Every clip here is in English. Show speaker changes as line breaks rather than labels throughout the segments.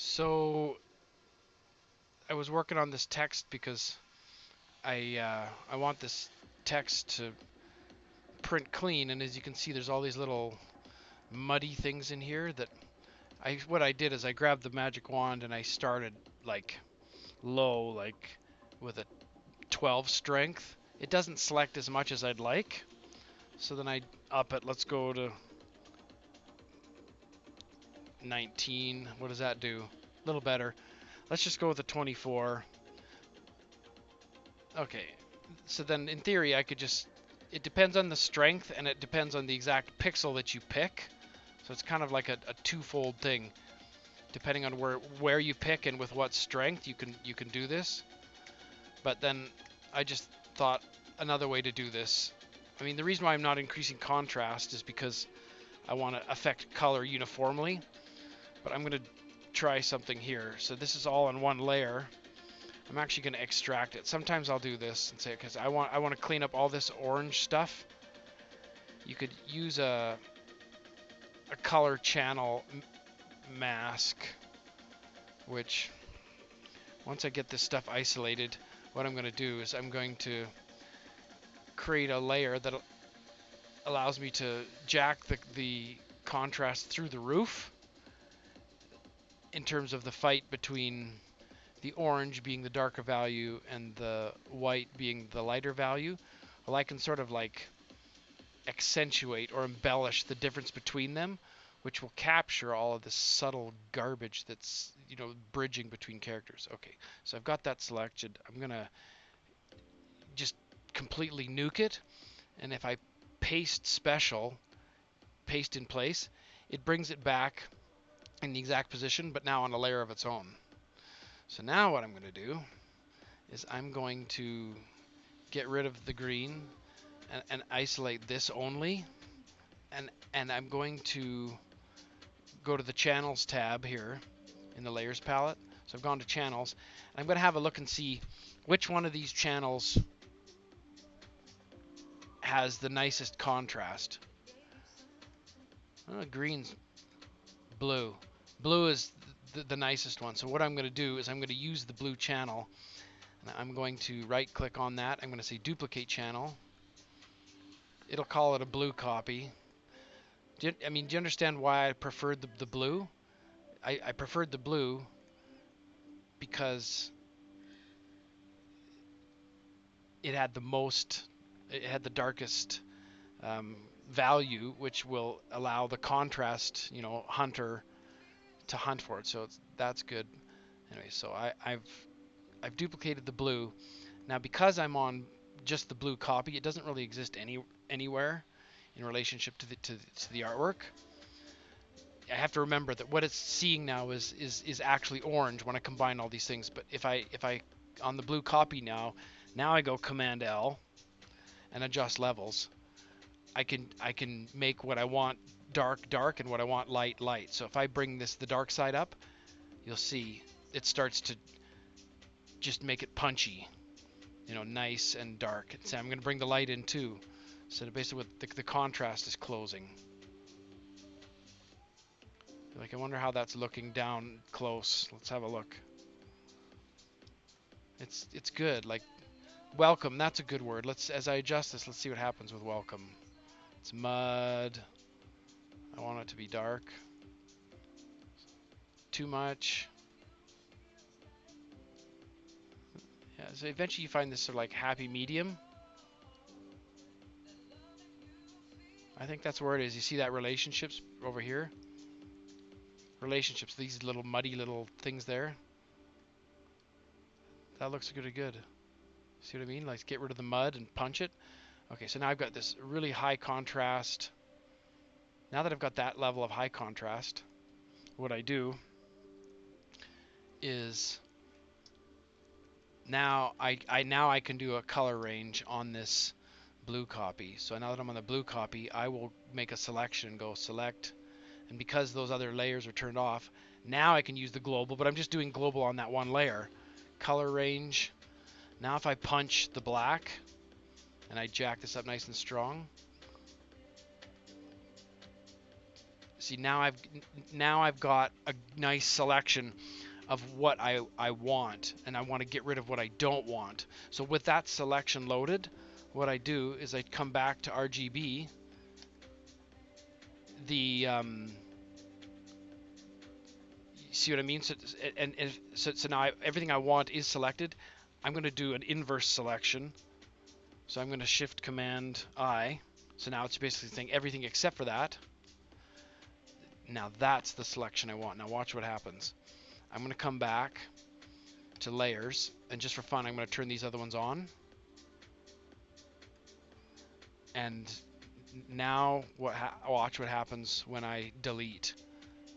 So I was working on this text because I want this text to print clean, and as you can see, there's all these little muddy things in here that what I did is I grabbed the magic wand and I started like low, like with a 12 strength. It doesn't select as much as I'd like, so then I up it. Let's go to 19. What does that do? A little better. Let's just go with a 24. Okay, so then in theory I could just, it depends on the strength and it depends on the exact pixel that you pick. So it's kind of like a twofold thing. Depending on where you pick and with what strength you can do this. But then I just thought another way to do this. I mean, the reason why I'm not increasing contrast is because I want to affect color uniformly. But I'm going to try something here. So this is all on one layer. I'm actually going to extract it. Sometimes I'll do this and say, because I want to clean up all this orange stuff. You could use a color channel mask, which once I get this stuff isolated, what I'm going to do is I'm going to create a layer that allows me to jack the contrast through the roof in terms of the fight between the orange being the darker value and the white being the lighter value. Well, I can sort of like accentuate or embellish the difference between them, which will capture all of this subtle garbage that's, bridging between characters. Okay, so I've got that selected. I'm going to just completely nuke it, and if I paste special, paste in place, it brings it back in the exact position, but now on a layer of its own. So now what I'm going to do is I'm going to get rid of the green and isolate this only, and I'm going to go to the channels tab here in the layers palette. So I've gone to channels. I'm going to have a look and see which one of these channels has the nicest contrast. Green's blue. Blue is the nicest one. So what I'm going to do is I'm going to use the blue channel. And I'm going to right click on that. I'm going to say duplicate channel. It'll call it a blue copy. Do you understand why I preferred the blue? I preferred the blue because it had the darkest value, which will allow the contrast, hunter to hunt for it. So that's good. Anyway, so I've duplicated the blue. Now because I'm on just the blue copy, it doesn't really exist anywhere in relationship to the artwork. I have to remember that what it's seeing now is actually orange when I combine all these things. But if I on the blue copy now I go Command L and adjust levels. I can make what I want dark and what I want light. So if I bring the dark side up, you'll see it starts to just make it punchy, nice and dark. So I'm going to bring the light in too. So basically the contrast is closing. Like, I wonder how that's looking down close. Let's have a look. It's good. Like, welcome, that's a good word. As I adjust this, let's see what happens with welcome. It's mud. I want it to be dark. Too much. Yeah, so eventually you find this sort of like happy medium. I think that's where it is. You see that relationships over here? Relationships, these little muddy little things there. That looks pretty good. See what I mean? Like, get rid of the mud and punch it. Okay, so now I've got this really high contrast. Now that I've got that level of high contrast, what I do is now I can do a color range on this blue copy. So now that I'm on the blue copy, I will make a selection, go select, and because those other layers are turned off, now I can use the global, but I'm just doing global on that one layer. Color range. Now if I punch the black and I jack this up nice and strong, See, now I've got a nice selection of what I want, and I want to get rid of what I don't want. So with that selection loaded, what I do is I come back to RGB. The see what I mean? So now everything I want is selected. I'm going to do an inverse selection. So I'm going to Shift Command I. So now it's basically saying everything except for that. Now that's the selection I want. Now watch what happens. I'm going to come back to layers, and just for fun, I'm going to turn these other ones on. And now watch what happens when I delete.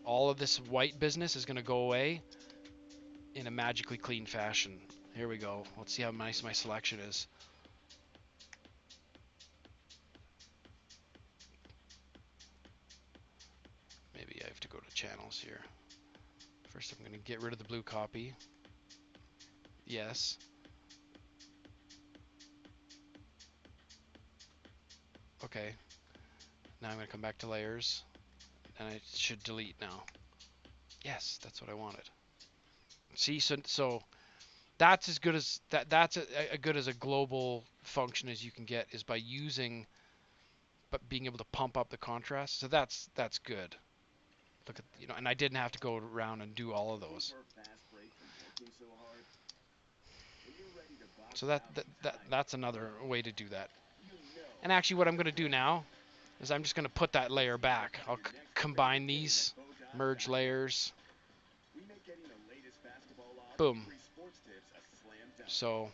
All of this white business is going to go away in a magically clean fashion. Here we go. Let's see how nice my selection is. Maybe I have to go to channels here. First, I'm going to get rid of the blue copy. Yes. Okay. Now I'm going to come back to layers, and I should delete now. Yes, that's what I wanted. See, so that's as good as that's a good as a global function as you can get, is by using, but being able to pump up the contrast. So that's good. Look at, and I didn't have to go around and do all of those. So that's another way to do that. And actually, what I'm going to do now is I'm just going to put that layer back. I'll combine these, merge layers. Boom. So